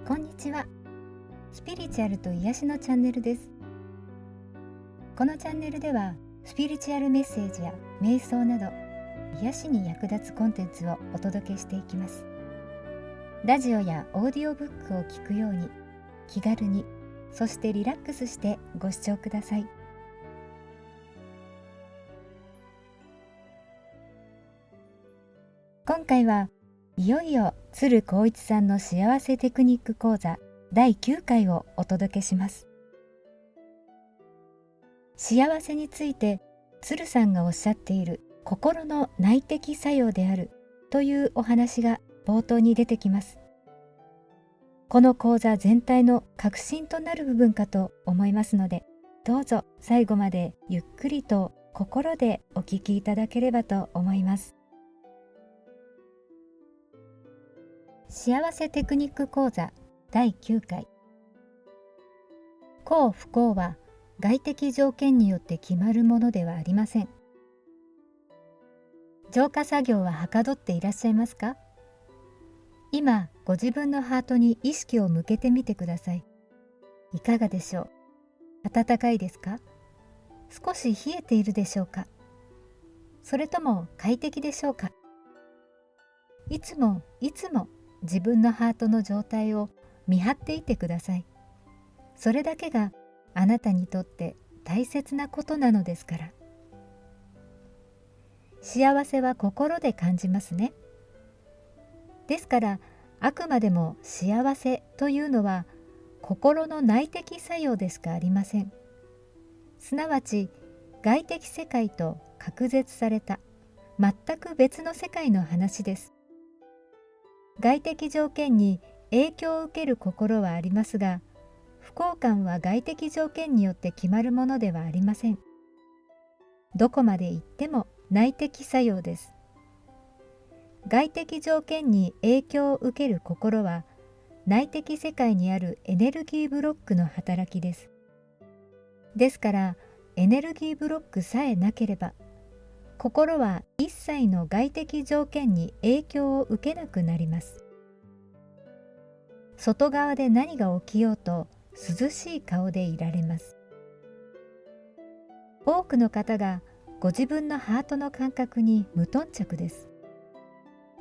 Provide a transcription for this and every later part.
こんにちは。スピリチュアルと癒しのチャンネルです。このチャンネルではスピリチュアルメッセージや瞑想など癒しに役立つコンテンツをお届けしていきます。ラジオやオーディオブックを聞くように気軽に、そしてリラックスしてご視聴ください。今回はいよいよ鶴光一さんの幸せテクニック講座第9回をお届けします。幸せについて鶴さんがおっしゃっている心の内的作用であるというお話が冒頭に出てきます。この講座全体の核心となる部分かと思いますので、どうぞ最後までゆっくりと心でお聞きいただければと思います。幸せテクニック講座第9回。幸不幸は外的条件によって決まるものではありません。浄化作業ははかどっていらっしゃいますか？今ご自分のハートに意識を向けてみてください。いかがでしょう？暖かいですか？少し冷えているでしょうか？それとも快適でしょうか？いつも自分のハートの状態を見張っていてください。それだけがあなたにとって大切なことなのですから。幸せは心で感じますね。ですからあくまでも幸せというのは心の内的作用でしかありません。すなわち外的世界と隔絶された全く別の世界の話です。外的条件に影響を受ける心はありますが、不幸感は外的条件によって決まるものではありません。どこまで行っても内的作用です。外的条件に影響を受ける心は内的世界にあるエネルギーブロックの働きです。ですからエネルギーブロックさえなければ、心は一切の外的条件に影響を受けなくなります。外側で何が起きようと涼しい顔でいられます。多くの方がご自分のハートの感覚に無頓着です。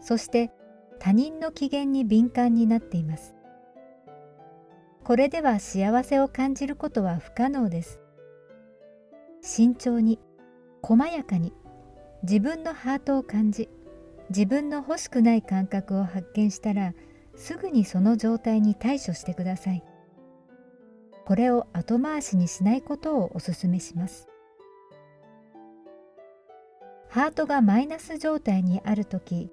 そして他人の機嫌に敏感になっています。これでは幸せを感じることは不可能です。慎重に、細やかに自分のハートを感じ、自分の欲しくない感覚を発見したら、すぐにその状態に対処してください。これを後回しにしないことをお勧めします。ハートがマイナス状態にあるとき、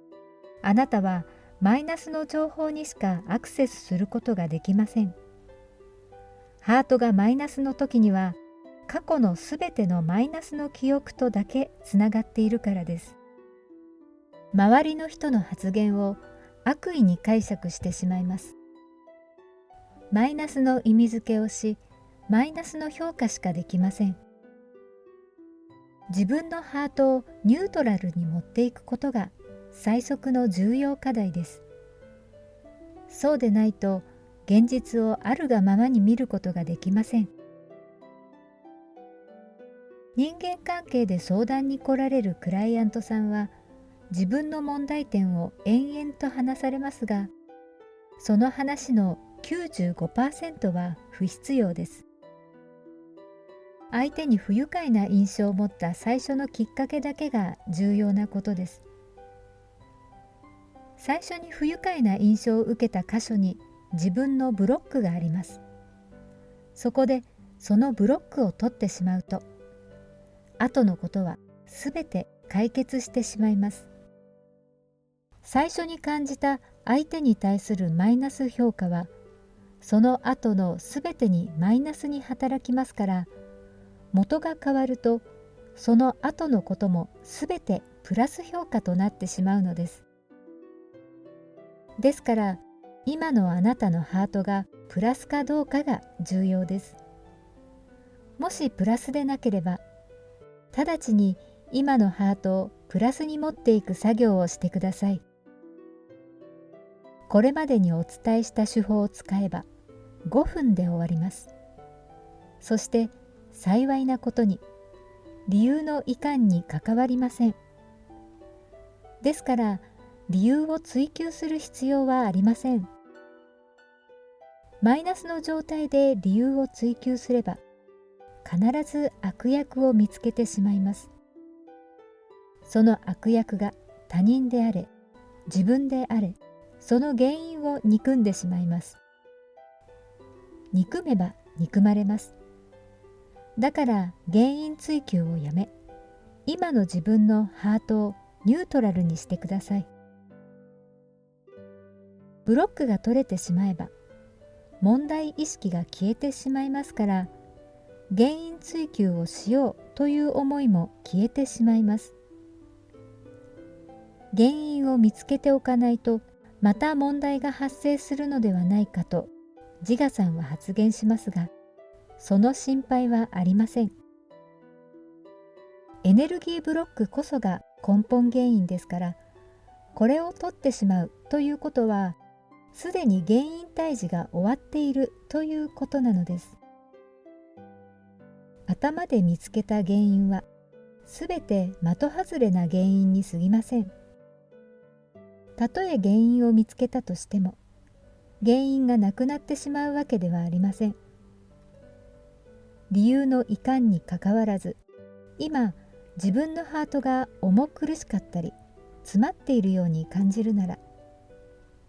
あなたはマイナスの情報にしかアクセスすることができません。ハートがマイナスの時には、過去のすべてのマイナスの記憶とだけつながっているからです。周りの人の発言を悪意に解釈してしまいます。マイナスの意味付けをし、マイナスの評価しかできません。自分のハートをニュートラルに持っていくことが最速の重要課題です。そうでないと現実をあるがままに見ることができません。人間関係で相談に来られるクライアントさんは自分の問題点を延々と話されますが、その話の 95% は不必要です。相手に不愉快な印象を持った最初のきっかけだけが重要なことです。最初に不愉快な印象を受けた箇所に自分のブロックがあります。そこでそのブロックを取ってしまうと、後のことはすべて解決してしまいます。最初に感じた相手に対するマイナス評価は、その後のすべてにマイナスに働きますから、元が変わると、その後のこともすべてプラス評価となってしまうのです。ですから、今のあなたのハートがプラスかどうかが重要です。もしプラスでなければ、直ちに今のハートをプラスに持っていく作業をしてください。これまでにお伝えした手法を使えば5分で終わります。そして幸いなことに理由のいかんに関わりません。ですから理由を追求する必要はありません。マイナスの状態で理由を追求すれば必ず悪役を見つけてしまいます。その悪役が他人であれ自分であれ、その原因を憎んでしまいます。憎めば憎まれます。だから原因追求をやめ、今の自分のハートをニュートラルにしてください。ブロックが取れてしまえば問題意識が消えてしまいますから、原因追求をしようという思いも消えてしまいます。原因を見つけておかないとまた問題が発生するのではないかと自我さんは発言しますが、その心配はありません。エネルギーブロックこそが根本原因ですから、これを取ってしまうということはすでに原因退治が終わっているということなのです。頭で見つけた原因はすべて的外れな原因に過ぎません。たとえ原因を見つけたとしても、原因がなくなってしまうわけではありません。理由のいかんにかかわらず、今自分のハートが重苦しかったり詰まっているように感じるなら、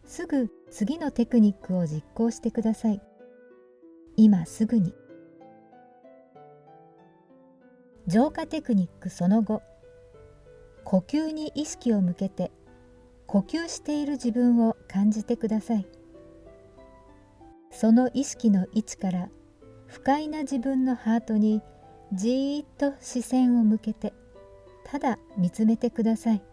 すぐ次のテクニックを実行してください。今すぐに。浄化テクニックその5、呼吸に意識を向けて呼吸している自分を感じてください。その意識の位置から不快な自分のハートにじーっと視線を向けて、ただ見つめてください。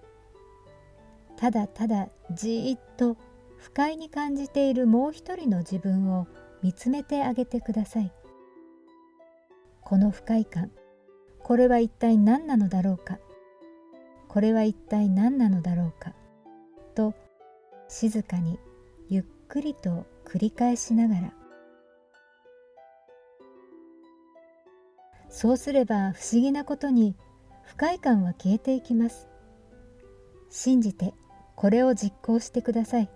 ただただじーっと不快に感じているもう一人の自分を見つめてあげてください。この不快感、これは一体何なのだろうか、これは一体何なのだろうかと静かにゆっくりと繰り返しながら、そうすれば不思議なことに不快感は消えていきます。信じてこれを実行してください。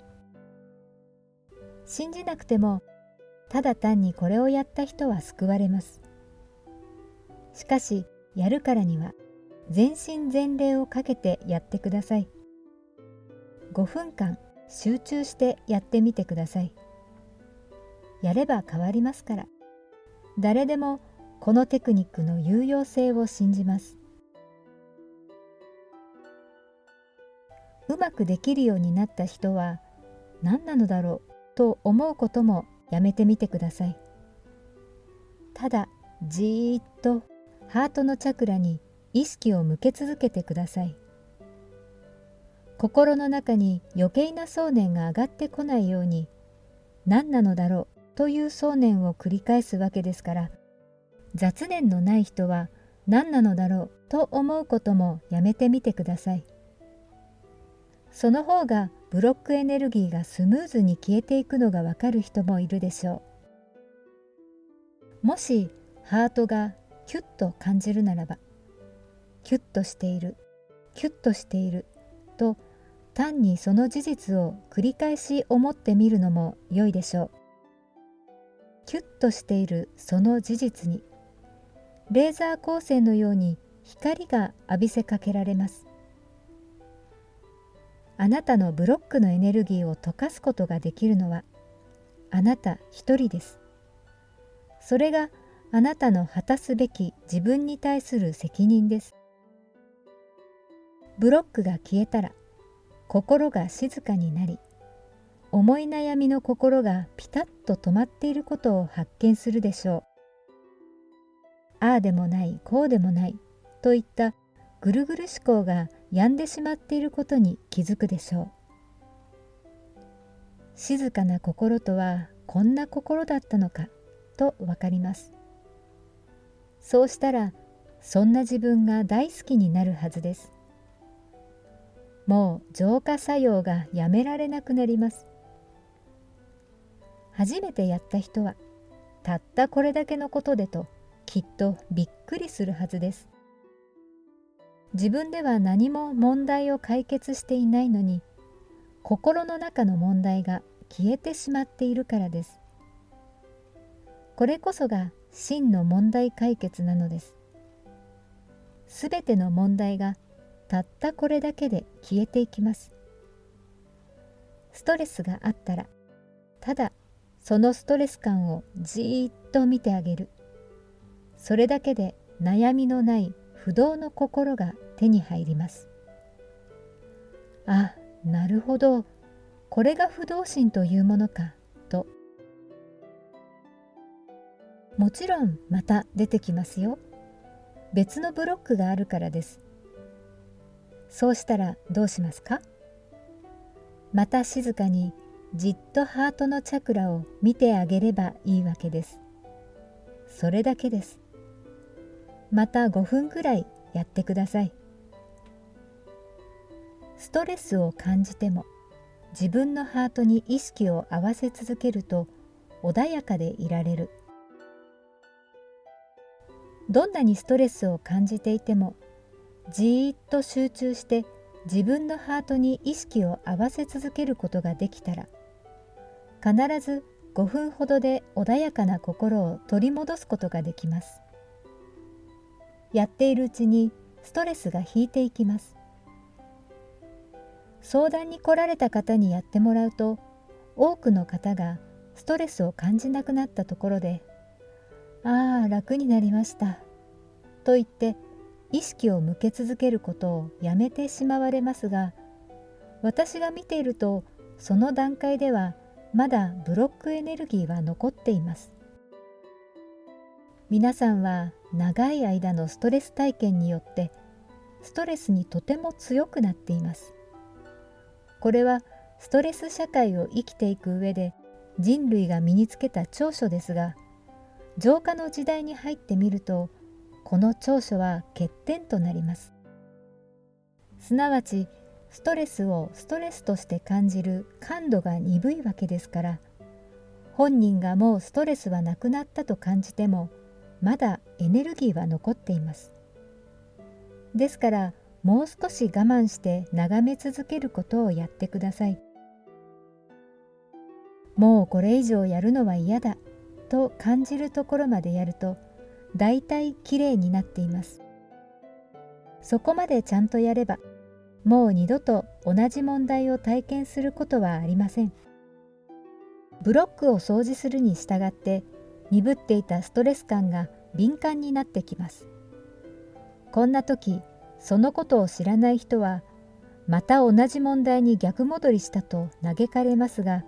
信じなくてもただ単にこれをやった人は救われます。しかしやるからには全身全霊をかけてやってください。5分間集中してやってみてください。やれば変わりますから。誰でもこのテクニックの有用性を信じます。うまくできるようになった人は何なのだろうと思うこともやめてみてください。ただじーっとハートのチャクラに意識を向け続けてください。心の中に余計な想念が上がってこないように、何なのだろうという想念を繰り返すわけですから、雑念のない人は何なのだろうと思うこともやめてみてください。その方がブロックエネルギーがスムーズに消えていくのがわかる人もいるでしょう。もしハートがキュッと感じるならば、キュッとしている、キュッとしていると単にその事実を繰り返し思ってみるのも良いでしょう。キュッとしているその事実にレーザー光線のように光が浴びせかけられます。あなたのブロックのエネルギーを溶かすことができるのはあなた一人です。それがあなたの果たすべき自分に対する責任です。ブロックが消えたら心が静かになり、思い悩みの心がピタッと止まっていることを発見するでしょう。ああでもないこうでもないといったぐるぐる思考が止んでしまっていることに気づくでしょう。静かな心とはこんな心だったのかとわかります。そうしたらそんな自分が大好きになるはずです。もう浄化作用がやめられなくなります。初めてやった人はたったこれだけのことでときっとびっくりするはずです。自分では何も問題を解決していないのに、心の中の問題が消えてしまっているからです。これこそが真の問題解決なのです。すべての問題がたったこれだけで消えていきます。ストレスがあったら、ただそのストレス感をじーっと見てあげる。それだけで悩みのない不動の心が手に入ります。あ、なるほど、これが不動心というものかと。もちろんまた出てきますよ。別のブロックがあるからです。そうしたらどうしますか？また静かにじっとハートのチャクラを見てあげればいいわけです。それだけです。また5分くらいやってください。ストレスを感じても自分のハートに意識を合わせ続けると穏やかでいられる。どんなにストレスを感じていてもじーっと集中して自分のハートに意識を合わせ続けることができたら、必ず5分ほどで穏やかな心を取り戻すことができます。やっているうちにストレスが引いていきます。相談に来られた方にやってもらうと、多くの方がストレスを感じなくなったところで、ああ、楽になりましたと言って意識を向け続けることをやめてしまわれますが、私が見ているとその段階ではまだブロックエネルギーは残っています。皆さんは長い間のストレス体験によってストレスにとても強くなっています。これはストレス社会を生きていく上で人類が身につけた長所ですが、浄化の時代に入ってみるとこの長所は欠点となります。すなわちストレスをストレスとして感じる感度が鈍いわけですから、本人がもうストレスはなくなったと感じてもまだエネルギーは残っています。ですからもう少し我慢して眺め続けることをやってください。もうこれ以上やるのは嫌だと感じるところまでやると、だいたいきれいになっています。そこまでちゃんとやれば、もう二度と同じ問題を体験することはありません。ブロックを掃除するに従って、鈍っていたストレス感が敏感になってきます。こんな時、そのことを知らない人は、また同じ問題に逆戻りしたと嘆かれますが、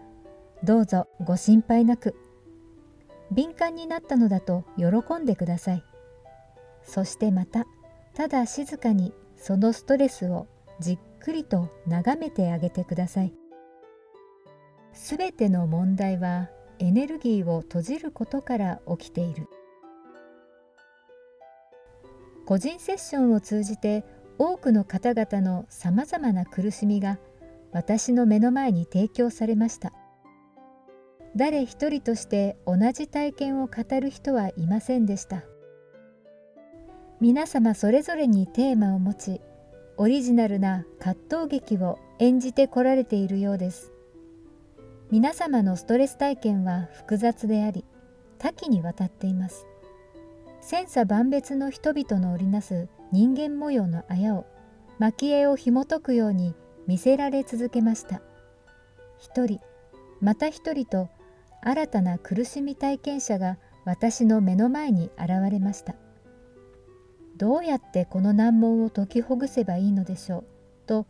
どうぞご心配なく。敏感になったのだと喜んでください。そしてまた、ただ静かにそのストレスをじっくりと眺めてあげてください。すべての問題はエネルギーを閉じることから起きている。個人セッションを通じて多くの方々のさまざまな苦しみが私の目の前に提供されました。誰一人として同じ体験を語る人はいませんでした。皆様それぞれにテーマを持ち、オリジナルな葛藤劇を演じてこられているようです。皆様のストレス体験は複雑であり、多岐にわたっています。千差万別の人々の織りなす人間模様のあやを、蒔絵を紐解くように見せられ続けました。一人、また一人と、新たな苦しみ体験者が私の目の前に現れました。どうやってこの難問を解きほぐせばいいのでしょうと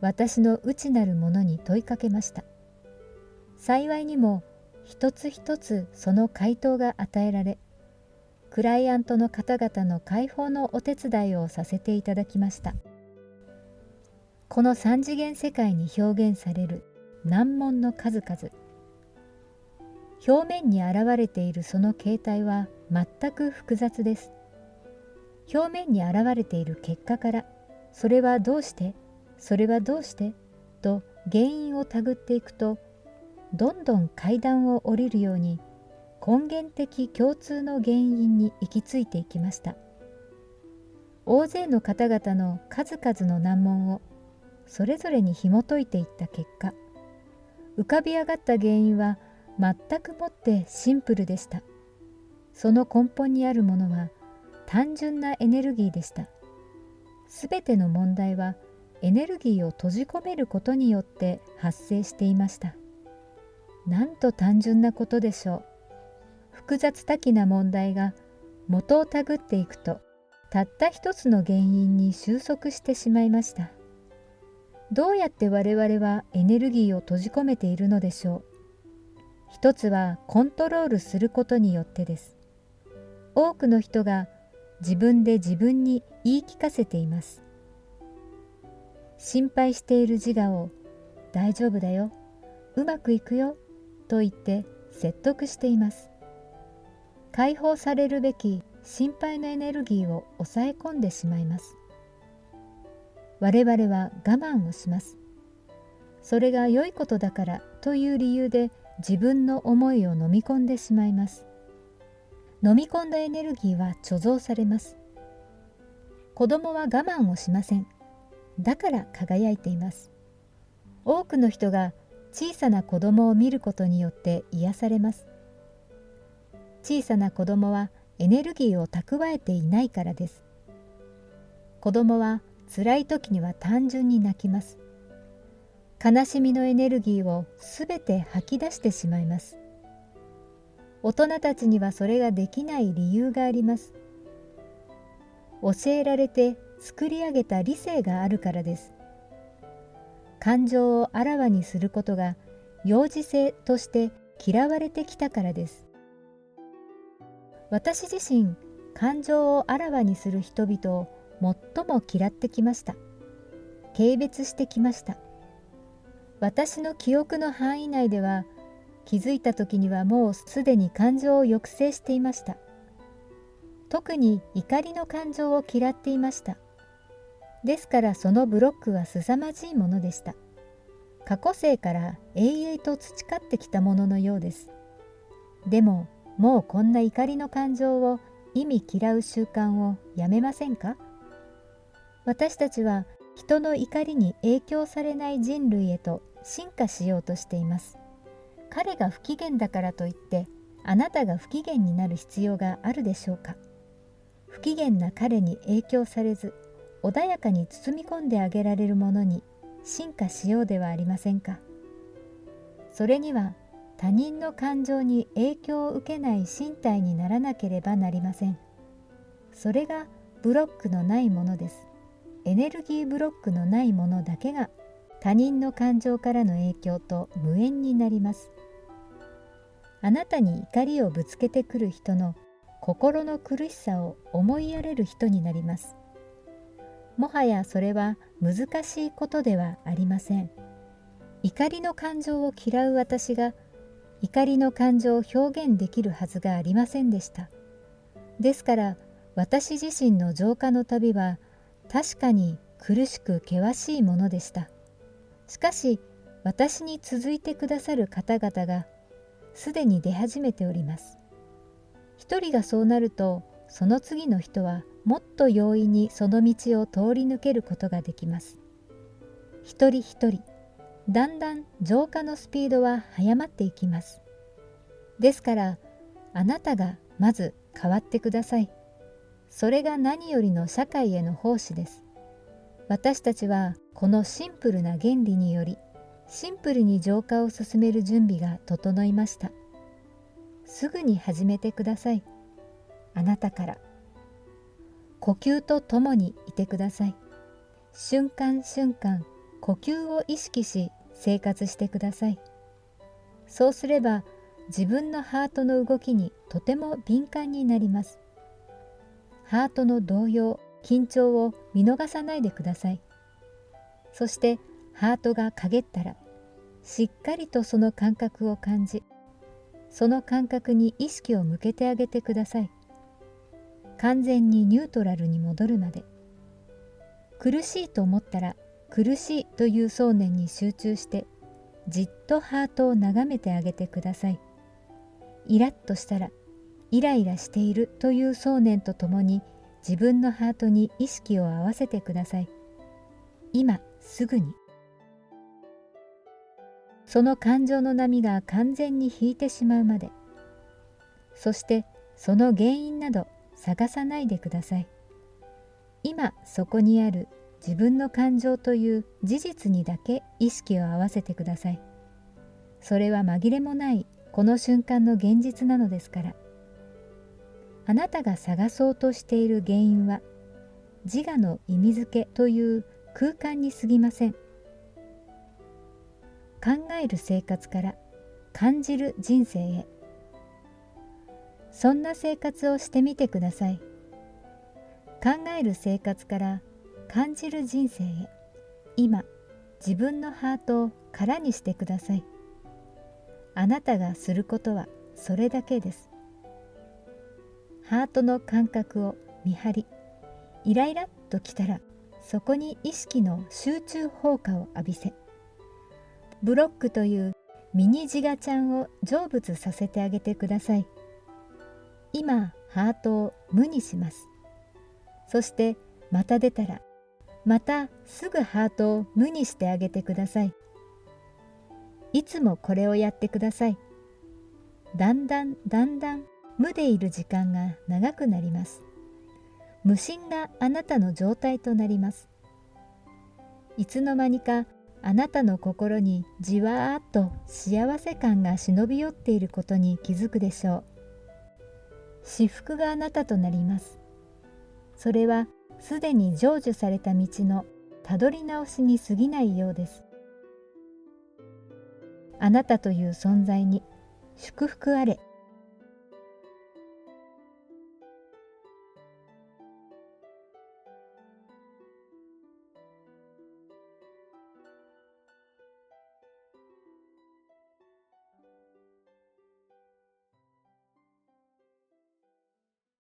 私の内なるものに問いかけました。幸いにも一つ一つその回答が与えられ、クライアントの方々の解放のお手伝いをさせていただきました。この三次元世界に表現される難問の数々、表面に現れているその形態は全く複雑です。表面に現れている結果から、それはどうして、それはどうしてと原因をたぐっていくと、どんどん階段を降りるように根源的共通の原因に行き着いていきました。大勢の方々の数々の難問をそれぞれに紐解いていった結果、浮かび上がった原因は全くもってシンプルでした。その根本にあるものは単純なエネルギーでした。すべての問題はエネルギーを閉じ込めることによって発生していました。なんと単純なことでしょう。複雑多岐な問題が元をたぐっていくと、たった一つの原因に収束してしまいました。どうやって我々はエネルギーを閉じ込めているのでしょう。一つはコントロールすることによってです。多くの人が自分で自分に言い聞かせています。心配している自我を大丈夫だよ、うまくいくよと言って説得しています。解放されるべき心配のエネルギーを抑え込んでしまいます。我々は我慢をします。それが良いことだからという理由で自分の思いを飲み込んでしまいます。飲み込んだエネルギーは貯蔵されます。子供は我慢をしません。だから輝いています。多くの人が小さな子供を見ることによって癒されます。小さな子供はエネルギーを蓄えていないからです。子供は辛い時には単純に泣きます。悲しみのエネルギーをすべて吐き出してしまいます。大人たちにはそれができない理由があります。教えられて作り上げた理性があるからです。感情をあらわにすることが幼児性として嫌われてきたからです。私自身、感情をあらわにする人々を最も嫌ってきました。軽蔑してきました。私の記憶の範囲内では、気づいた時にはもうすでに感情を抑制していました。特に怒りの感情を嫌っていました。ですからそのブロックは凄まじいものでした。過去世から永遠と培ってきたもののようです。でも、もうこんな怒りの感情を忌み嫌う習慣をやめませんか？私たちは人の怒りに影響されない人類へと進化しようとしています。彼が不機嫌だからといってあなたが不機嫌になる必要があるでしょうか？不機嫌な彼に影響されず穏やかに包み込んであげられるものに進化しようではありませんか。それには他人の感情に影響を受けない身体にならなければなりません。それがブロックのないものです。エネルギーブロックのないものだけが他人の感情からの影響と無縁になります。あなたに怒りをぶつけてくる人の心の苦しさを思いやれる人になります。もはやそれは難しいことではありません。怒りの感情を嫌う私が怒りの感情を表現できるはずがありませんでした。ですから私自身の浄化の旅は確かに苦しく険しいものでした。しかし私に続いてくださる方々がすでに出始めております。一人がそうなるとその次の人はもっと容易にその道を通り抜けることができます。一人一人だんだん浄化のスピードは速まっていきます。ですからあなたがまず変わってください。それが何よりの社会への奉仕です。私たちはこのシンプルな原理によりシンプルに浄化を進める準備が整いました。すぐに始めてください。あなたから呼吸とともにいてください。瞬間瞬間呼吸を意識し生活してください。そうすれば自分のハートの動きにとても敏感になります。ハートの動揺、緊張を見逃さないでください。そしてハートが陰ったらしっかりとその感覚を感じ、その感覚に意識を向けてあげてください。完全にニュートラルに戻るまで。苦しいと思ったら苦しいという想念に集中してじっとハートを眺めてあげてください。イラッとしたら、イライラしているという想念とともに自分のハートに意識を合わせてください。今すぐに。その感情の波が完全に引いてしまうまで。そしてその原因など探さないでください。今そこにある自分の感情という事実にだけ意識を合わせてください。それは紛れもないこの瞬間の現実なのですから。あなたが探そうとしている原因は自我の意味付けという空間に過ぎません。考える生活から感じる人生へ。そんな生活をしてみてください。考える生活から感じる人生へ。今、自分のハートを空にしてください。あなたがすることはそれだけです。ハートの感覚を見張り、イライラっときたら、そこに意識の集中放火を浴びせ、ブロックというミニ自我ちゃんを成仏させてあげてください。今、ハートを無にします。そしてまた出たら、またすぐハートを無にしてあげてください。いつもこれをやってください。だんだん無でいる時間が長くなります。無心があなたの状態となります。いつの間にかあなたの心にじわーっと幸せ感が忍び寄っていることに気づくでしょう。至福があなたとなります。それはすでに成就された道のたどり直しに過ぎないようです。あなたという存在に祝福あれ。